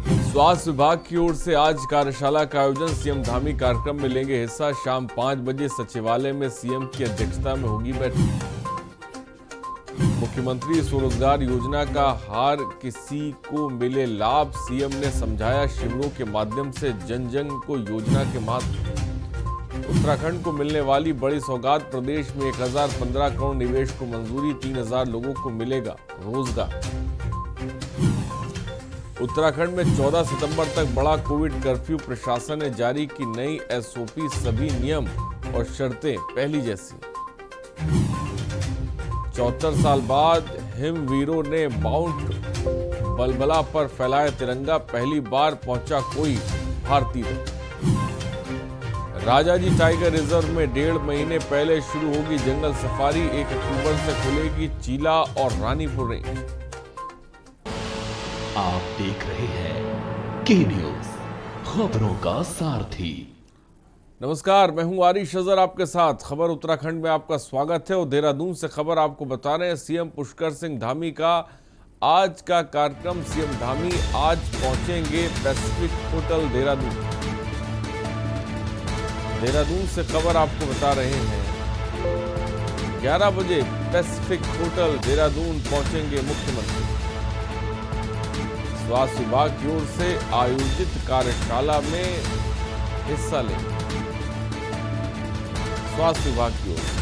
स्वास्थ्य विभाग की ओर से आज कार्यशाला का आयोजन। सीएम धामी कार्यक्रम में लेंगे हिस्सा। शाम 5 बजे सचिवालय में सीएम की अध्यक्षता में होगी बैठक। मुख्यमंत्री स्वरोजगार योजना का हर किसी को मिले लाभ। सीएम ने समझाया शिविरों के माध्यम से जन जन को योजना के महत्व। उत्तराखंड को मिलने वाली बड़ी सौगात। प्रदेश में 1015 करोड़ निवेश को मंजूरी। 3000 लोगों को मिलेगा रोजगार। उत्तराखंड में 14 सितंबर तक बड़ा कोविड कर्फ्यू। प्रशासन ने जारी की नई एसओपी। सभी नियम और शर्तें पहली जैसी। 74 साल बाद हिमवीरों ने माउंट बलबला पर फैलाया तिरंगा। पहली बार पहुंचा कोई भारतीय दल। राजाजी टाइगर रिजर्व में 1.5 महीने पहले शुरू होगी जंगल सफारी। 1 अक्टूबर से खुलेगी चीला और रानीपुर रेंज। आप देख रहे हैं के न्यूज, खबरों का सारथी। नमस्कार, मैं हूं आरिश अजहर आपके साथ। खबर उत्तराखंड में आपका स्वागत है और देहरादून से खबर आपको बता रहे हैं। सीएम पुष्कर सिंह धामी का आज का कार्यक्रम। सीएम धामी आज पहुंचेंगे पैसिफिक होटल देहरादून। देहरादून से खबर आपको बता रहे हैं 11 बजे पैसिफिक होटल देहरादून पहुंचेंगे मुख्यमंत्री। स्वास्थ्य विभाग की ओर से आयोजित कार्यशाला में हिस्सा लेंगे। स्वास्थ्य विभाग की ओर से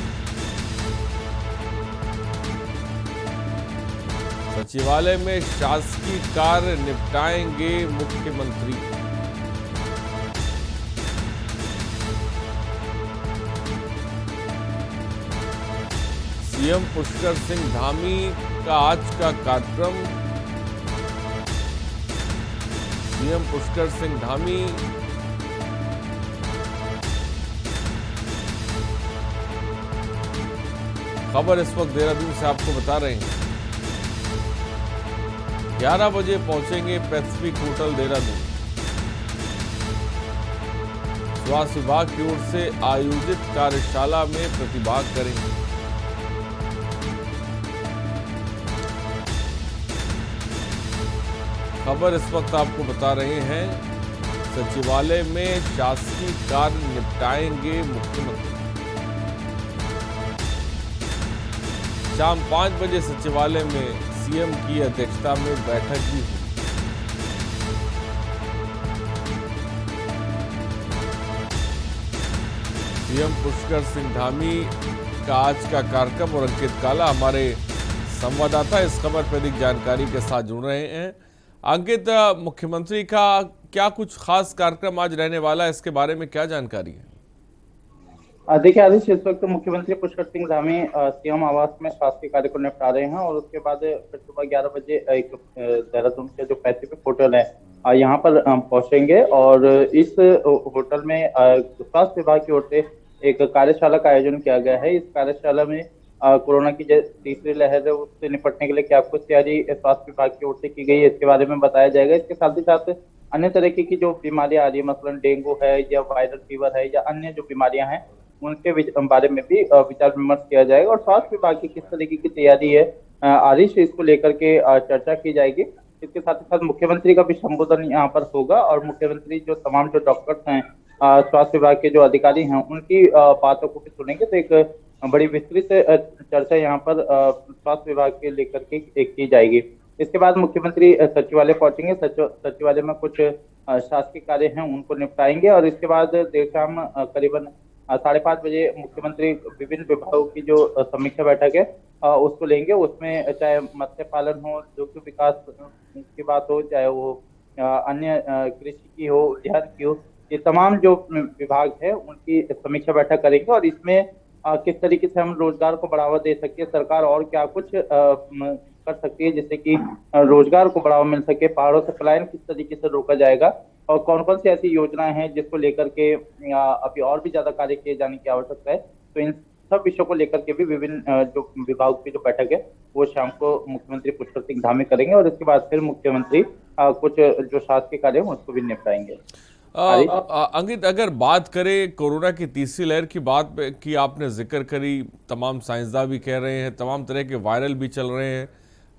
सचिवालय में शासकीय कार्य निपटाएंगे मुख्यमंत्री। सीएम पुष्कर सिंह धामी का आज का कार्यक्रम। सीएम पुष्कर सिंह धामी खबर इस वक्त देहरादून से आपको बता रहे हैं 11 बजे पहुंचेंगे पैसिफिक होटल देहरादून। स्वास्थ्य विभाग की ओर से आयोजित कार्यशाला में प्रतिभाग करेंगे। खबर इस वक्त आपको बता रहे हैं सचिवालय में शासकीय कार्य निपटाएंगे मुख्यमंत्री। शाम 5 बजे सचिवालय में सीएम की अध्यक्षता में बैठक भी हुई। सीएम पुष्कर सिंह धामी का आज का कार्यक्रम और अंकित काला हमारे संवाददाता इस खबर पर अधिक जानकारी के साथ जुड़ रहे हैं। अंकित, मुख्यमंत्री का क्या कुछ खास कार्यक्रम आज रहने वाला है, इसके बारे में क्या जानकारी है? देखिए आदित्य, इस वक्त मुख्यमंत्री पुष्कर सिंह धामी सीएम आवास में शासकीय कार्य को निपटा रहे हैं और उसके बाद फिर सुबह 11 बजे एक देहरादून के जो पैसिफिक होटल है यहाँ पर पहुंचेंगे और इस होटल में स्वास्थ्य विभाग की ओर से एक कार्यशाला का आयोजन किया गया है। इस कार्यशाला में कोरोना की जो तीसरी लहर है उससे निपटने के लिए क्या कुछ तैयारी स्वास्थ्य विभाग की ओर से की गई है, इसके बारे में बताया जाएगा। इसके साथ ही साथ अन्य तरीके की जो बीमारियां आ रही है, मसलन डेंगू है या वायरल फीवर है या अन्य जो बीमारियां हैं, उनके बारे में भी विचार विमर्श किया जाएगा और स्वास्थ्य विभाग की किस तरीके की तैयारी है आदिश, इसको लेकर के चर्चा की जाएगी। इसके साथ ही साथ मुख्यमंत्री का भी संबोधन यहाँ पर होगा और मुख्यमंत्री जो तमाम जो डॉक्टर्स हैं, स्वास्थ्य विभाग के जो अधिकारी हैं, उनकी बातों को भी सुनेंगे। तो एक बड़ी विस्तृत चर्चा यहाँ पर स्वास्थ्य विभाग के लेकर के की जाएगी। इसके बाद मुख्यमंत्री सचिवालय पहुंचेंगे। सचिवालय में कुछ शासकीय कार्य हैं उनको निपटाएंगे और इसके बाद देर शाम करीबन 5:30 बजे मुख्यमंत्री विभिन्न विभागों की जो समीक्षा बैठक है उसको लेंगे। उसमें चाहे मत्स्य पालन हो, दुग्ध विकास की बात हो, चाहे वो अन्य कृषि की हो, उद्यान की हो, ये तमाम जो विभाग है उनकी समीक्षा बैठक करेंगे और इसमें किस तरीके से हम रोजगार को बढ़ावा दे सकते हैं, सरकार और क्या कुछ कर सकती है जिससे कि रोजगार को बढ़ावा मिल सके, पहाड़ों से पलायन किस तरीके से रोका जाएगा और कौन कौन सी ऐसी योजनाएं हैं जिसको लेकर के अभी और भी ज्यादा कार्य किए जाने की आवश्यकता है। तो इन सब विषयों को लेकर के भी विभिन्न जो विभाग की जो बैठक है वो शाम को मुख्यमंत्री पुष्कर सिंह धामी करेंगे और इसके बाद फिर मुख्यमंत्री कुछ जो शासकीय कार्य है उसको भी निपटाएंगे। अंकित, अगर बात करें कोरोना की तीसरी लहर की बात की आपने जिक्र करी, तमाम साइंसदान भी कह रहे हैं, तमाम तरह के वायरल भी चल रहे हैं,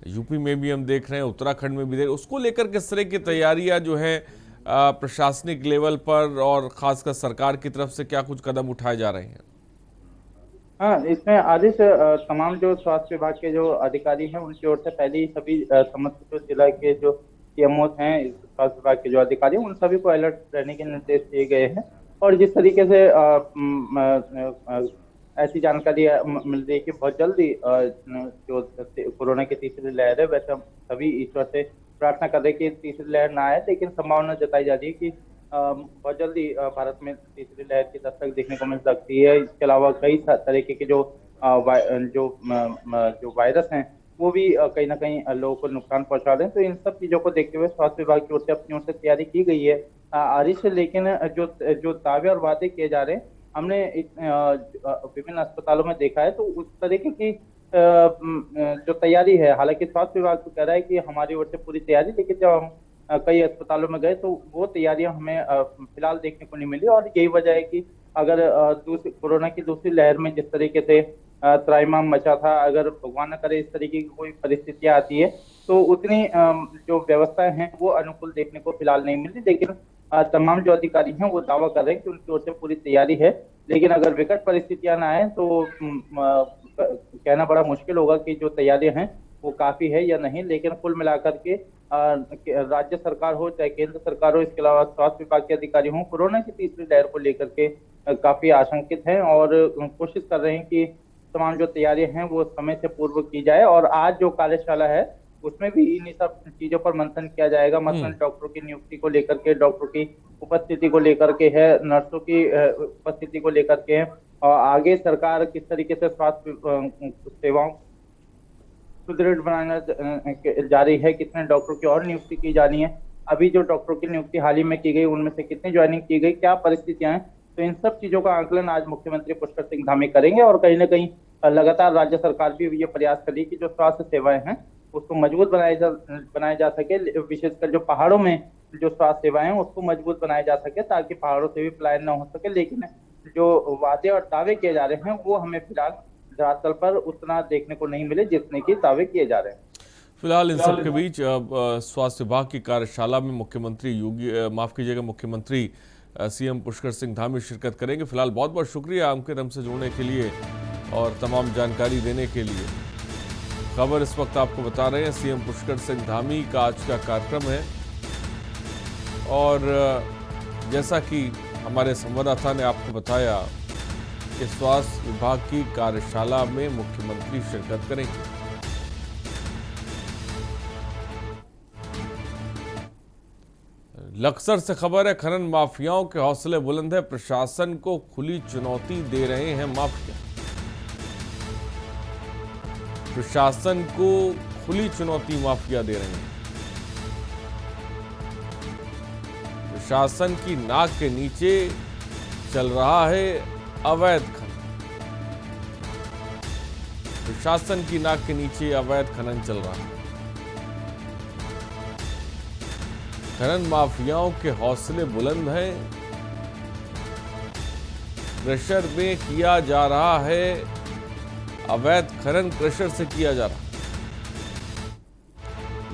यूपी में भी हम देख रहे हैं, उत्तराखंड में भी देख, उसको लेकर किस तरह की तैयारियां जो है प्रशासनिक लेवल पर और खासकर सरकार की तरफ से क्या कुछ कदम उठाए जा रहे हैं? हाँ, इसमें आदेश तमाम जो स्वास्थ्य विभाग के जो अधिकारी हैं उनकी ओर से पहले ही सभी समस्तीपुर जिला के जो सीएमओ हैं, इस स्वास्थ्य विभाग के जो अधिकारी हैं, उन सभी को अलर्ट रहने के निर्देश दिए गए हैं। और जिस तरीके से ऐसी जानकारी मिल रही है कि बहुत जल्दी जो कोरोना की तीसरी लहर है, वैसे हम सभी ईश्वर से प्रार्थना कर रहे हैं कि तीसरी लहर ना आए, लेकिन संभावना जताई जा रही है कि बहुत जल्दी भारत में तीसरी लहर की दस्तक देखने को मिल सकती है। इसके अलावा कई तरीके के जो जो वायरस हैं वो भी कहीं ना कहीं लोगों को नुकसान पहुंचा रहे हैं। तो इन सब चीजों को देखते हुए स्वास्थ्य विभाग की ओर से अपनी ओर से तैयारी की गई है आरिश। लेकिन जो जो दावे और वादे किए जा रहे हैं, हमने विभिन्न अस्पतालों में देखा है, तो उस तरीके की जो तैयारी है, हालांकि स्वास्थ्य विभाग तो कह रहा है कि हमारी ओर से पूरी तैयारी, लेकिन जब हम कई अस्पतालों में गए तो वो तैयारियां हमें फिलहाल देखने को नहीं मिली। और यही वजह है कि अगर दूसरी कोरोना की दूसरी लहर में जिस तरीके से त्राहिमाम मचा था, अगर भगवान न करे इस तरीके की कोई परिस्थितियां आती है तो उतनी जो व्यवस्थाएं हैं वो अनुकूल देखने को फिलहाल नहीं मिली। लेकिन तमाम जो अधिकारी हैं वो दावा कर रहे हैं कि उनकी ओर से पूरी तैयारी है। लेकिन अगर विकट परिस्थितियां ना आए तो कहना बड़ा मुश्किल होगा कि जो तैयारियां हैं वो काफी है या नहीं। लेकिन कुल मिलाकर के राज्य सरकार हो चाहे केंद्र सरकार हो, इसके अलावा स्वास्थ्य विभाग के अधिकारी हों, कोरोना की तीसरी लहर को लेकर के काफी आशंकित हैं और कोशिश कर रहे हैं कि तमाम जो तैयारियां हैं वो समय से पूर्व की जाए। और आज जो कार्यशाला है उसमें भी इन्हीं सब चीजों पर मंथन किया जाएगा। मसलन डॉक्टरों की नियुक्ति को लेकर के, डॉक्टरों की उपस्थिति को लेकर के है, नर्सों की उपस्थिति को लेकर के है, और आगे सरकार किस तरीके से स्वास्थ्य सेवाओं सुदृढ़ बनाना जा रही है, कितने डॉक्टरों की और नियुक्ति की जानी है, अभी जो डॉक्टरों की नियुक्ति हाल ही में की गई उनमें से कितनी ज्वाइनिंग की गई, क्या परिस्थितियां हैं, तो इन सब चीजों का आकलन आज मुख्यमंत्री पुष्कर सिंह धामी करेंगे। और कहीं ना कहीं लगातार राज्य सरकार भी ये प्रयास कर रही है कि जो स्वास्थ्य सेवाएं हैं उसको मजबूत बनाया जा सके, विशेषकर जो पहाड़ों में जो स्वास्थ्य सेवाएं हैं उसको मजबूत बनाया जा सके, ताकि पहाड़ों से भी पलायन न हो सके। लेकिन जो वादे और दावे किए जा रहे हैं वो हमें फिलहाल धरातल पर उतना देखने को नहीं मिले जितने की दावे किए जा रहे हैं। फिलहाल इन सब के बीच स्वास्थ्य विभाग की कार्यशाला में मुख्यमंत्री सीएम पुष्कर सिंह धामी शिरकत करेंगे। फिलहाल बहुत बहुत शुक्रिया हमके हमसे जुड़ने के लिए और तमाम जानकारी देने के लिए। खबर इस वक्त आपको बता रहे हैं, सीएम पुष्कर सिंह धामी का आज का कार्यक्रम है और जैसा कि हमारे संवाददाता ने आपको बताया कि स्वास्थ्य विभाग की कार्यशाला में मुख्यमंत्री शिरकत करेंगे। लक्सर से खबर है, खनन माफियाओं के हौसले बुलंद है, प्रशासन को खुली चुनौती दे रहे हैं माफिया। प्रशासन को खुली चुनौती माफिया दे रहे हैं। प्रशासन की नाक के नीचे चल रहा है अवैध खनन। प्रशासन की नाक के नीचे अवैध खनन चल रहा है। खनन माफियाओं के हौसले बुलंद हैं। क्रशर में किया जा रहा है अवैध खनन, क्रशर से किया जा रहा है।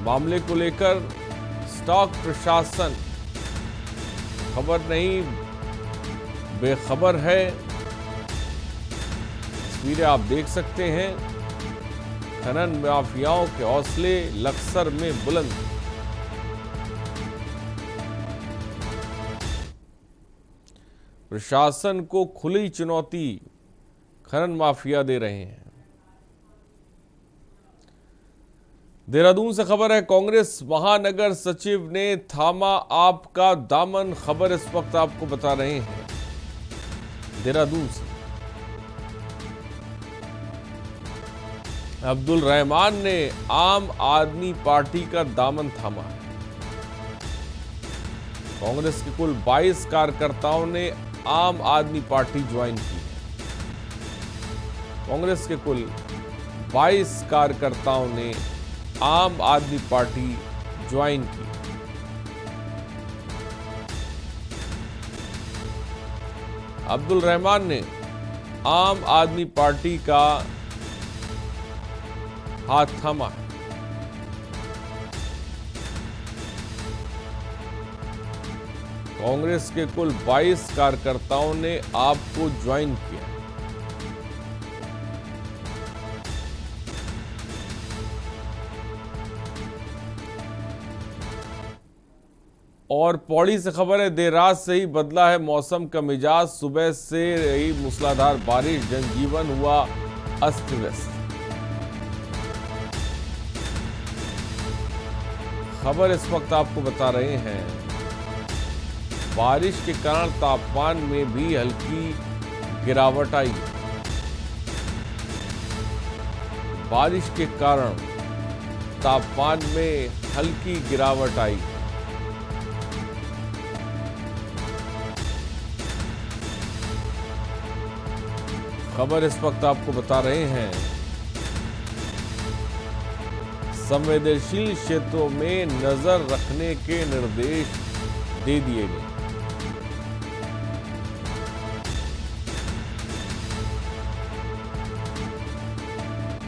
मामले को लेकर स्टॉक प्रशासन खबर नहीं बेखबर है। तस्वीरें आप देख सकते हैं, खनन माफियाओं के हौसले लक्सर में बुलंद। प्रशासन को खुली चुनौती खनन माफिया दे रहे हैं। देहरादून से खबर है, कांग्रेस महानगर सचिव ने थामा आपका दामन। खबर इस वक्त आपको बता रहे हैं देहरादून से। अब्दुल रहमान ने आम आदमी पार्टी का दामन थामा है। कांग्रेस के कुल 22 कार्यकर्ताओं ने आम आदमी पार्टी ज्वाइन की है। कांग्रेस के कुल 22 कार्यकर्ताओं ने आम आदमी पार्टी ज्वाइन की। अब्दुल रहमान ने आम आदमी पार्टी का हाथ थामा है। कांग्रेस के कुल 22 कार्यकर्ताओं ने आप को ज्वाइन किया। और पौड़ी से खबर है, देर रात से ही बदला है मौसम का मिजाज। सुबह से रही मूसलाधार बारिश, जनजीवन हुआ अस्त व्यस्त। खबर इस वक्त आपको बता रहे हैं, बारिश के कारण तापमान में भी हल्की गिरावट आई। बारिश के कारण तापमान में हल्की गिरावट आई। खबर इस वक्त आपको बता रहे हैं, संवेदनशील क्षेत्रों में नजर रखने के निर्देश दे दिए गए।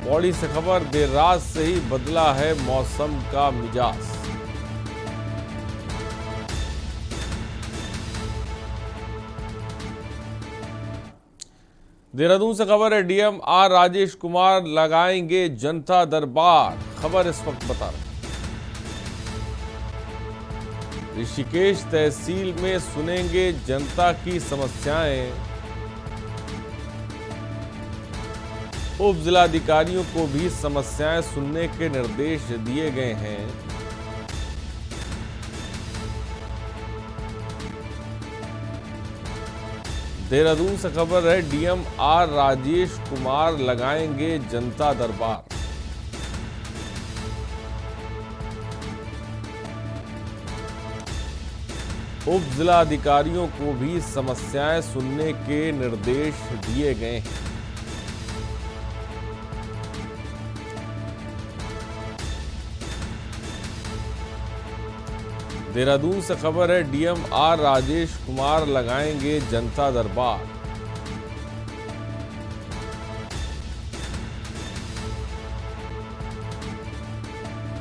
पौड़ी से खबर, देर रात से ही बदला है मौसम का मिजाज। देहरादून से खबर है, डीएम आर राजेश कुमार लगाएंगे जनता दरबार। खबर इस वक्त बता रहे हैं, ऋषिकेश तहसील में सुनेंगे जनता की समस्याएं। उप जिलाधिकारियों को भी समस्याएं सुनने के निर्देश दिए गए हैं। देहरादून से खबर है, डीएम आर राजेश कुमार लगाएंगे जनता दरबार। उप जिलाधिकारियों को भी समस्याएं सुनने के निर्देश दिए गए हैं। देहरादून से खबर है, डीएम आर राजेश कुमार लगाएंगे जनता दरबार।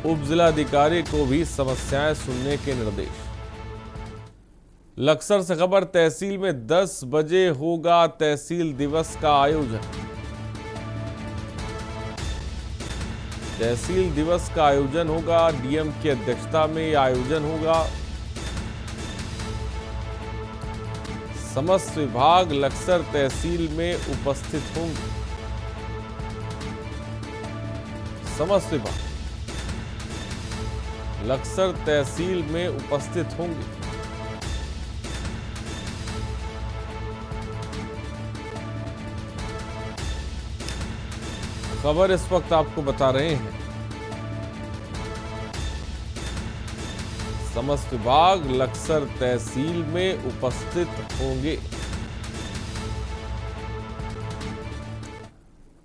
उप जिलाधिकारी को भी समस्याएं सुनने के निर्देश। लक्सर से खबर, तहसील में 10 बजे होगा तहसील दिवस का आयोजन। तहसील दिवस का आयोजन होगा, डीएम की अध्यक्षता में यह आयोजन होगा। समस्त विभाग लक्सर तहसील में उपस्थित होंगे। समस्त विभाग लक्सर तहसील में उपस्थित होंगे। खबर इस वक्त आपको बता रहे हैं, समस्त विभाग लक्सर तहसील में उपस्थित होंगे।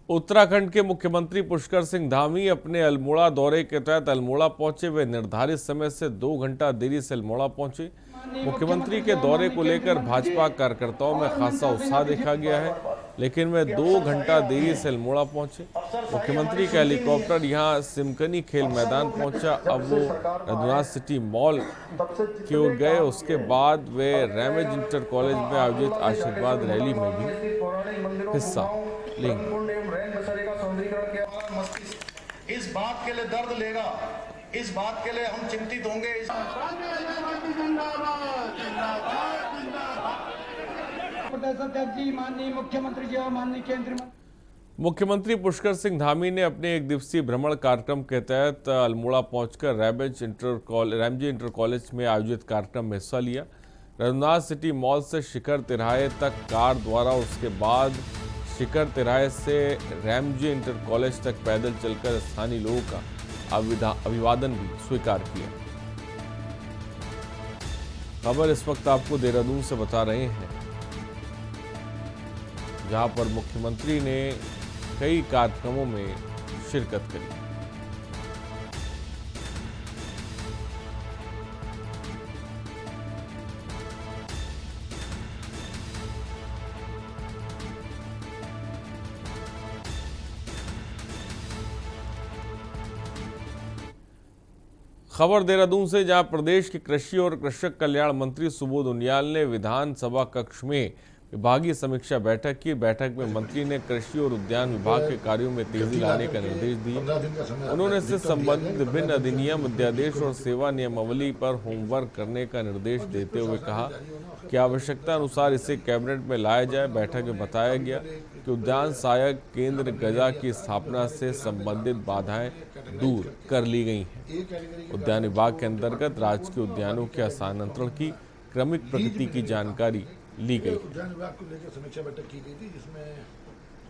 उत्तराखंड के मुख्यमंत्री पुष्कर सिंह धामी अपने अल्मोड़ा दौरे के तहत अल्मोड़ा पहुंचे। वे निर्धारित समय से 2 घंटा देरी से अल्मोड़ा पहुंचे। मुख्यमंत्री के दौरे को लेकर भाजपा कार्यकर्ताओं में खासा उत्साह देखा गया है, लेकिन वे 2 घंटा देरी से अल्मोड़ा पहुंचे। मुख्यमंत्री का हेलीकॉप्टर यहां सिमकनी खेल मैदान पहुंचा। अब वो रघुनाथ सिटी मॉल की ओर गए। उसके बाद वे रैमेज इंटर कॉलेज में आयोजित आशीर्वाद रैली में भी हिस्सा लेंगे। इस बात के लिए दर्द लेगा, इस बात के लिए हम चिंतित होंगे। माननीय मुख्यमंत्री जी और माननीय केंद्रीय मुख्यमंत्री पुष्कर सिंह धामी ने अपने एक दिवसीय भ्रमण कार्यक्रम के तहत अल्मोड़ा पहुंचकर रैमेज इंटर कॉलेज में आयोजित कार्यक्रम में हिस्सा लिया। रघुनाथ सिटी मॉल से शिखर तिराहे तक कार द्वारा, उसके बाद शिखर तिराहे से रैमजे इंटर कॉलेज तक पैदल चलकर स्थानीय लोगों का अभिवादन भी स्वीकार किया। खबर इस वक्त आपको देहरादून से बता रहे हैं, जहां पर मुख्यमंत्री ने कई कार्यक्रमों में शिरकत करी। खबर देहरादून से, जहां प्रदेश के कृषि और कृषक कल्याण मंत्री सुबोध उनियाल ने विधानसभा कक्ष में विभागीय समीक्षा बैठक की। बैठक में मंत्री ने कृषि और उद्यान विभाग के कार्यों में तेजी लाने का निर्देश दिए। उन्होंने इससे संबंधित विभिन्न अधिनियम, अध्यादेश और सेवा नियमावली पर होमवर्क करने का निर्देश देते हुए कहा कि आवश्यकता अनुसार इसे कैबिनेट में लाया जाए। बैठक में बताया गया कि उद्यान सहायक केंद्र गजा की स्थापना से संबंधित बाधाएं दूर कर ली गई हैं। उद्यान विभाग के अंतर्गत राजकीय उद्यानों के स्थानांतरण की क्रमिक प्रगति की जानकारी ली गई। उद्यान विभाग को लेकर समीक्षा बैठक की गई थी, जिसमें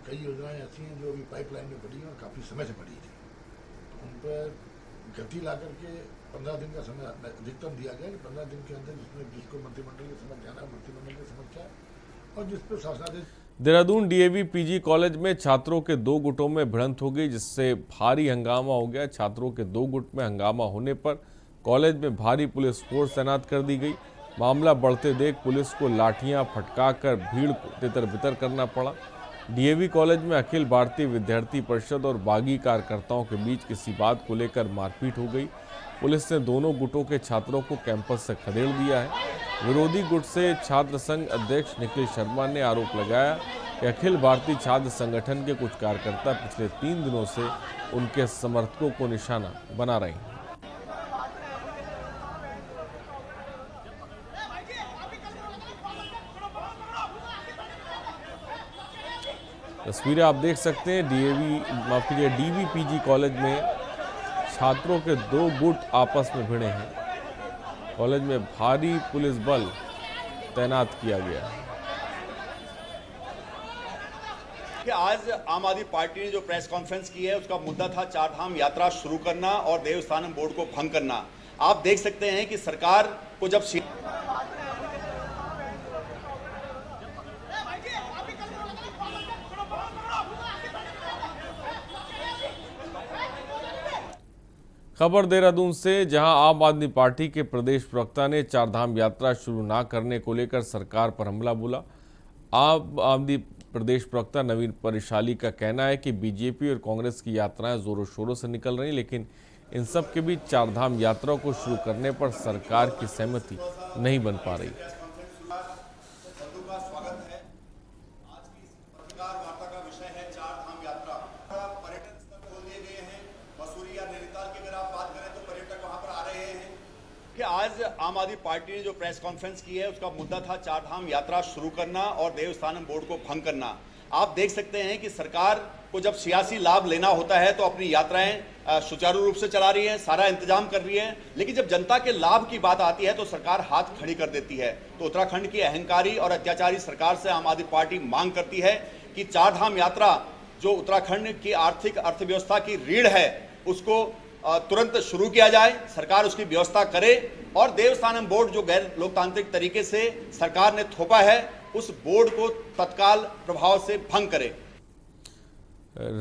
कई योजनाएं ऐसी हैं जो अभी पाइपलाइन में पड़ी हैं और काफ़ी समय से पड़ी थी। तो उन पर गति ला करके 15 दिन का समय अधिकतम दिया गया कि 15 दिन के अंदर जिसको मंत्रिमंडल के समझ जाना है मंत्रिमंडल के समझ जाए, और जिस पर शासनादेश। देहरादून डीएवी पीजी कॉलेज में छात्रों के 2 गुटों में भिड़ंत हो गई, जिससे भारी हंगामा हो गया। छात्रों के 2 गुट में हंगामा होने पर कॉलेज में भारी पुलिस फोर्स तैनात कर दी गई। मामला बढ़ते देख पुलिस को लाठियां फटकाकर भीड़ को तितर बितर करना पड़ा। डीएवी कॉलेज में अखिल भारतीय विद्यार्थी परिषद और बागी कार्यकर्ताओं के बीच किसी बात को लेकर मारपीट हो गई। पुलिस ने दोनों गुटों के छात्रों को कैंपस से खदेड़ दिया है। विरोधी गुट से छात्र संघ अध्यक्ष निखिल शर्मा ने आरोप लगाया कि अखिल भारतीय छात्र संगठन के कुछ कार्यकर्ता पिछले 3 दिनों से उनके समर्थकों को निशाना बना रहे हैं। तस्वीरें आप देख सकते हैं डीवी पीजी कॉलेज में छात्रों के 2 गुट आपस में भिड़े हैं। कॉलेज में भारी पुलिस बल तैनात किया गया है। कि आज आम आदमी पार्टी ने जो प्रेस कॉन्फ्रेंस की है उसका मुद्दा था 4 धाम यात्रा शुरू करना और देवस्थानम बोर्ड को भंग करना। आप देख सकते हैं कि सरकार को जब खबर देहरादून से, जहां आम आदमी पार्टी के प्रदेश प्रवक्ता ने 4 धाम यात्रा शुरू न करने को लेकर सरकार पर हमला बोला। आम आदमी प्रदेश प्रवक्ता नवीन परिशाली का कहना है कि बीजेपी और कांग्रेस की यात्राएं जोरों शोरों से निकल रही, लेकिन इन सब के बीच 4 धाम यात्रा को शुरू करने पर सरकार की सहमति नहीं बन पा रही। कि आज आम आदमी पार्टी ने जो प्रेस कॉन्फ्रेंस की है उसका मुद्दा था 4 धाम यात्रा शुरू करना और देवस्थानम बोर्ड को भंग करना। आप देख सकते हैं कि सरकार को जब सियासी लाभ लेना होता है तो अपनी यात्राएं सुचारू रूप से चला रही है, सारा इंतजाम कर रही है, लेकिन जब जनता के लाभ की बात आती है तो सरकार हाथ खड़ी कर देती है। तो उत्तराखंड की अहंकारी और अत्याचारी सरकार से आम आदमी पार्टी मांग करती है कि 4 धाम यात्रा जो उत्तराखंड की आर्थिक अर्थव्यवस्था की रीढ़ है उसको तुरंत शुरू किया जाए, सरकार उसकी व्यवस्था करे और देवस्थानम बोर्ड जो गैर लोकतांत्रिक तरीके से सरकार ने थोपा है उस बोर्ड को तत्काल प्रभाव से भंग करे।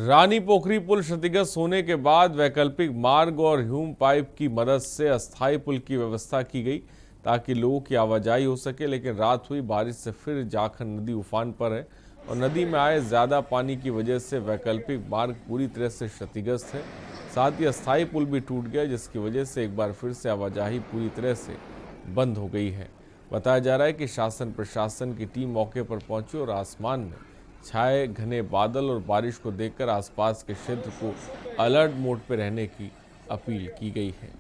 रानी पोखरी पुल क्षतिग्रस्त होने के बाद वैकल्पिक मार्ग और ह्यूम पाइप की मदद से अस्थायी पुल की व्यवस्था की गई ताकि लोगों की आवाजाही हो सके, लेकिन रात हुई बारिश से फिर जाखन नदी उफान पर है और नदी में आए ज्यादा पानी की वजह से वैकल्पिक मार्ग पूरी तरह से क्षतिग्रस्त है। साथ ही अस्थायी पुल भी टूट गया, जिसकी वजह से एक बार फिर से आवाजाही पूरी तरह से बंद हो गई है। बताया जा रहा है कि शासन प्रशासन की टीम मौके पर पहुंची और आसमान में छाए घने बादल और बारिश को देखकर आसपास के क्षेत्र को अलर्ट मोड पर रहने की अपील की गई है।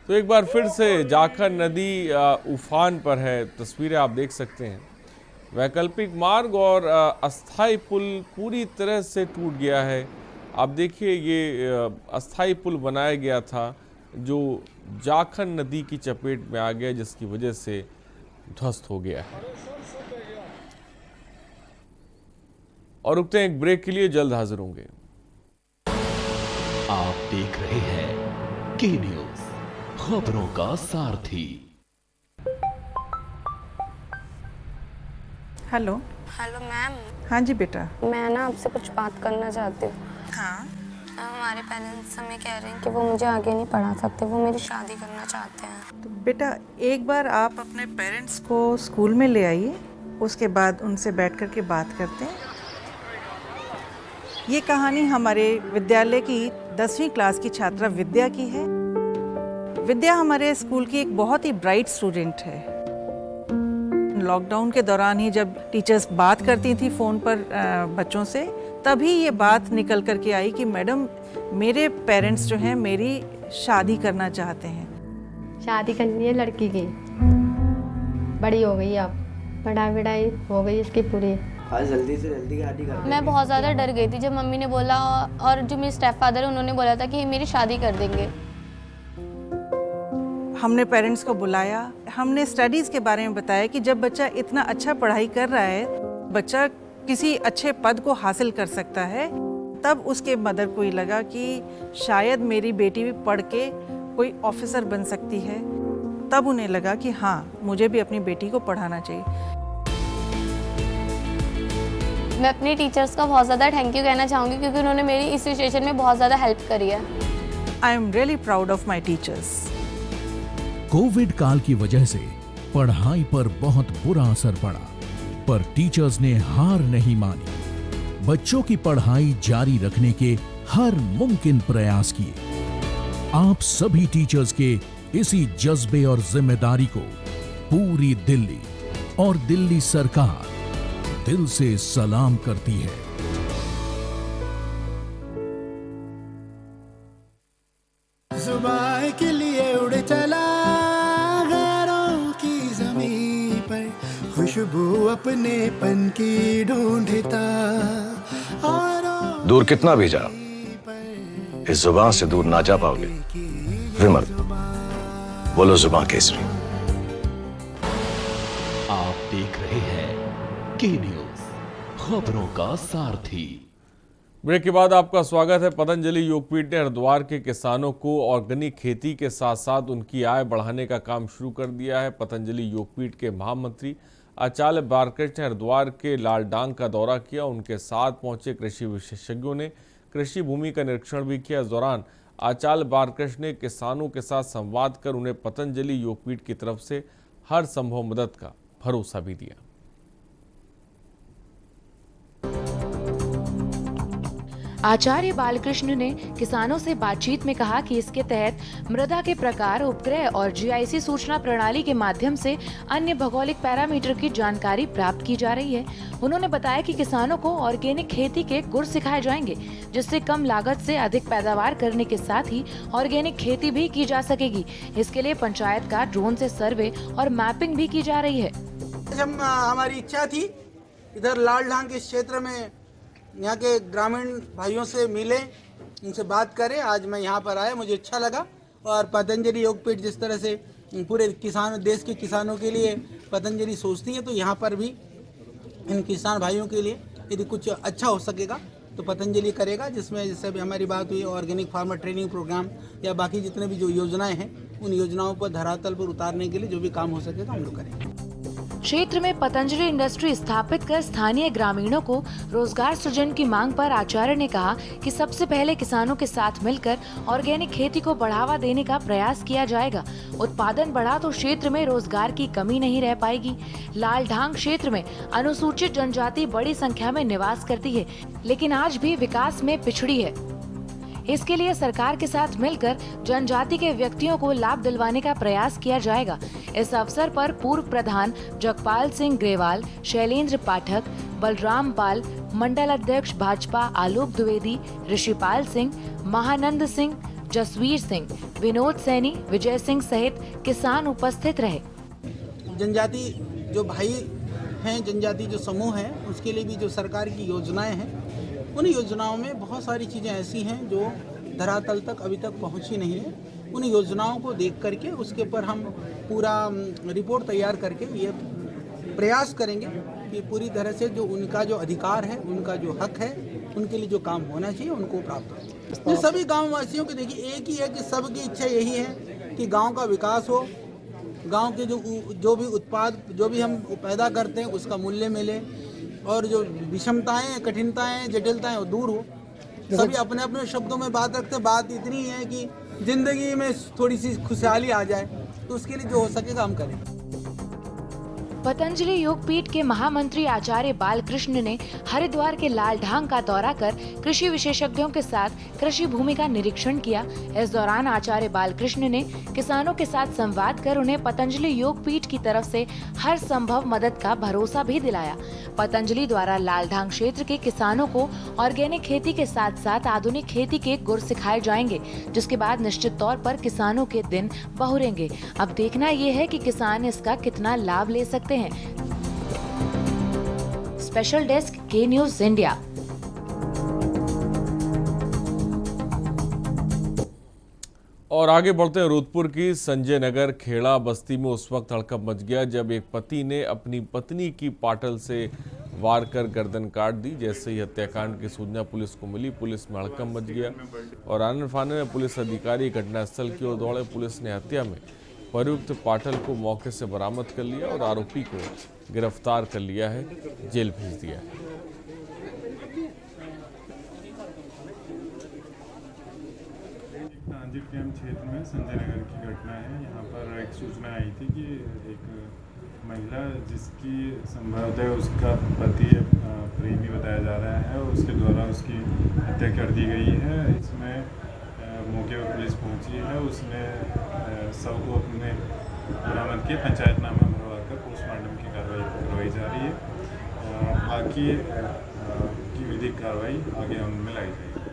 तो एक बार फिर से जाखन नदी उफान पर है। तस्वीरें आप देख सकते हैं। वैकल्पिक मार्ग और अस्थायी पुल पूरी तरह से टूट गया है। आप देखिए, ये अस्थायी पुल बनाया गया था जो जाखन नदी की चपेट में आ गया, जिसकी वजह से ध्वस्त हो गया है। और रुकते हैं एक ब्रेक के लिए, जल्द हाजिर होंगे। आप देख रहे हैं के न्यूज, खबरों का सारथी। Hello hello ma'am. हाँ जी बेटा। मैं ना आपसे कुछ बात करना चाहती हूँ। हाँ। हमारे पेरेंट्स हमें कह रहे हैं कि वो मुझे आगे नहीं पढ़ा सकते, वो मेरी शादी करना चाहते हैं। तो बेटा एक बार आप अपने पेरेंट्स को स्कूल में ले आइए, उसके बाद उनसे बैठ कर के बात करते हैं। ये कहानी हमारे विद्यालय की 10वीं क्लास की छात्रा विद्या की है। विद्या हमारे स्कूल की एक बहुत ही ब्राइट स्टूडेंट है। लॉकडाउन के दौरान ही जब टीचर्स बात करती थी फ़ोन पर बच्चों से, तभी ये बात निकल कर के आई कि मैडम मेरे पेरेंट्स जो हैं मेरी शादी करना चाहते हैं। शादी करनी है लड़की की, बड़ी हो गई अब, पढ़ाई हो गई इसकी पूरी। आज जल्दी से जल्दी शादी कर। मैं बहुत ज़्यादा डर गई थी जब मम्मी ने बोला और जो मेरे स्टेप फादर है उन्होंने बोला था कि मेरी शादी कर देंगे। हमने पेरेंट्स को बुलाया, हमने स्टडीज़ के बारे में बताया कि जब बच्चा इतना अच्छा पढ़ाई कर रहा है, बच्चा किसी अच्छे पद को हासिल कर सकता है। तब उसके मदर को ही लगा कि शायद मेरी बेटी भी पढ़ के कोई ऑफिसर बन सकती है। तब उन्हें लगा कि हाँ, मुझे भी अपनी बेटी को पढ़ाना चाहिए। मैं अपनी टीचर्स का बहुत ज़्यादा थैंक यू कहना चाहूँगी क्योंकि उन्होंने मेरी इस सिचुएशन में बहुत ज़्यादा हेल्प करी है। I am really proud of my teachers. Covid काल की वजह से पढ़ाई पर बहुत बुरा असर पड़ा, पर टीचर्स ने हार नहीं मानी। बच्चों की पढ़ाई जारी रखने के हर मुमकिन प्रयास किए। आप सभी टीचर्स के इसी जज्बे और जिम्मेदारी को पूरी दिल्ली और दिल्ली सरकार दिल से सलाम करती है। जुबान के लिए उड़ चला गैरों की ज़मीं पर, खुशबू अपने पन की ढूंढता। दूर कितना भी जा, इस जुबान से दूर ना जा पाओगे। विमल, बोलो जुबान केसरी। आप देख रहे हैं के न्यूज़, खबरों का सारथी। ब्रेक के बाद आपका स्वागत है। पतंजलि योगपीठ ने हरिद्वार के किसानों को ऑर्गेनिक खेती के साथ साथ उनकी आय बढ़ाने का काम शुरू कर दिया है। पतंजलि योगपीठ के महामंत्री आचार्य बालकृष्ण ने हरिद्वार के लालडांग का दौरा किया। उनके साथ पहुंचे कृषि विशेषज्ञों ने कृषि भूमि का निरीक्षण भी किया। इस दौरान आचार्य बालकृष्ण ने किसानों के साथ संवाद कर उन्हें पतंजलि योगपीठ की तरफ से हर संभव मदद का भरोसा भी दिया। आचार्य बालकृष्ण ने किसानों से बातचीत में कहा कि इसके तहत मृदा के प्रकार, उपग्रह और जीआईसी सूचना प्रणाली के माध्यम से अन्य भौगोलिक पैरामीटर की जानकारी प्राप्त की जा रही है। उन्होंने बताया कि किसानों को ऑर्गेनिक खेती के गुर सिखाए जाएंगे, जिससे कम लागत से अधिक पैदावार करने के साथ ही ऑर्गेनिक खेती भी की जा सकेगी। इसके लिए पंचायत का ड्रोन से सर्वे और मैपिंग भी की जा रही है। हमारी इच्छा थी इधर लालडांग के क्षेत्र में यहाँ के ग्रामीण भाइयों से मिले, उनसे बात करें। आज मैं यहाँ पर आया, मुझे अच्छा लगा। और पतंजलि योगपीठ जिस तरह से पूरे किसान देश के किसानों के लिए पतंजलि सोचती है, तो यहाँ पर भी इन किसान भाइयों के लिए यदि कुछ अच्छा हो सकेगा तो पतंजलि करेगा। जिसमें जैसे भी हमारी बात हुई ऑर्गेनिक फार्मर ट्रेनिंग प्रोग्राम या बाकी जितने भी जो योजनाएं हैं, उन योजनाओं पर धरातल पर उतारने के लिए जो भी काम हो सकेगा हम लोग करेंगे। क्षेत्र में पतंजलि इंडस्ट्री स्थापित कर स्थानीय ग्रामीणों को रोजगार सृजन की मांग पर आचार्य ने कहा कि सबसे पहले किसानों के साथ मिलकर ऑर्गेनिक खेती को बढ़ावा देने का प्रयास किया जाएगा। उत्पादन बढ़ा तो क्षेत्र में रोजगार की कमी नहीं रह पाएगी। लालडांग क्षेत्र में अनुसूचित जनजाति बड़ी संख्या में निवास करती है, लेकिन आज भी विकास में पिछड़ी है। इसके लिए सरकार के साथ मिलकर जनजाति के व्यक्तियों को लाभ दिलवाने का प्रयास किया जाएगा। इस अवसर पर पूर्व प्रधान जगपाल सिंह ग्रेवाल, शैलेंद्र पाठक, बलराम पाल, मंडल अध्यक्ष भाजपा आलोक द्विवेदी, ऋषिपाल सिंह, महानंद सिंह, जसवीर सिंह, विनोद सैनी, विजय सिंह सहित किसान उपस्थित रहे। जनजाति जो भाई हैं, जनजाति जो समूह है, उसके लिए भी जो सरकार की योजनाएं हैं, उन योजनाओं में बहुत सारी चीज़ें ऐसी हैं जो धरातल तक अभी तक पहुंची नहीं है। उन योजनाओं को देख करके उसके ऊपर हम पूरा रिपोर्ट तैयार करके ये प्रयास करेंगे कि पूरी तरह से जो उनका जो अधिकार है, उनका जो हक है, उनके लिए जो काम होना चाहिए उनको प्राप्त हो। सभी गाँव वासियों के देखिए एक ही है कि सबकी इच्छा यही है कि गाँव का विकास हो, गाँव के जो भी उत्पाद जो भी हम पैदा करते हैं उसका मूल्य मिले, और जो विषमताएं, कठिनताएं, जटिलताएं वो दूर हो। सभी अपने अपने शब्दों में बात रखते हैं। बात इतनी है कि जिंदगी में थोड़ी सी खुशहाली आ जाए, तो उसके लिए जो हो सकेगा हम करें। पतंजलि योगपीठ के महामंत्री आचार्य बालकृष्ण ने हरिद्वार के लाल ढांग का दौरा कर कृषि विशेषज्ञों के साथ कृषि भूमि का निरीक्षण किया। इस दौरान आचार्य बालकृष्ण ने किसानों के साथ संवाद कर उन्हें पतंजलि योगपीठ की तरफ से हर संभव मदद का भरोसा भी दिलाया। पतंजलि द्वारा लाल ढांग क्षेत्र के किसानों को ऑर्गेनिक खेती के साथ साथ आधुनिक खेती के गुर सिखाए जाएंगे, जिसके बाद निश्चित तौर पर किसानों के दिन बहुरेंगे। अब देखना ये है कि किसान इसका कितना लाभ ले सकते हैं। स्पेशल डेस्क के न्यूज़ इंडिया। और आगे बढ़ते हैं रुद्रपुर की संजय नगर खेड़ा बस्ती में उस वक्त हड़कंप मच गया जब एक पति ने अपनी पत्नी की पाटल से वार कर गर्दन काट दी। जैसे ही हत्याकांड की सूचना पुलिस को मिली, पुलिस में हड़कंप मच गया और आनन फानन में पुलिस अधिकारी घटनास्थल की ओर दौड़े। पुलिस ने हत्या में प्रयुक्त पाटल को मौके से बरामद कर लिया और आरोपी को गिरफ्तार कर लिया है, जेल भेज दिया है। ट्रांजिट कैंप क्षेत्र में संजय नगर की घटना है। यहाँ पर एक सूचना आई थी कि एक महिला जिसकी संभवतः उसका पति प्रेमी बताया जा रहा है और उसके द्वारा उसकी हत्या कर दी गई है। इसमें मौके पर पुलिस पहुंची है, उसने शव को अपने बरामद किए, पंचायतनामा भरवा कर पोस्टमार्टम की कार्रवाई करवाई जा रही है। बाकी की विधिक कार्रवाई आगे उनमें लाई जाएगी।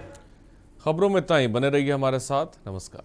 खबरों में इतना ही। बने रहिए हमारे साथ। नमस्कार।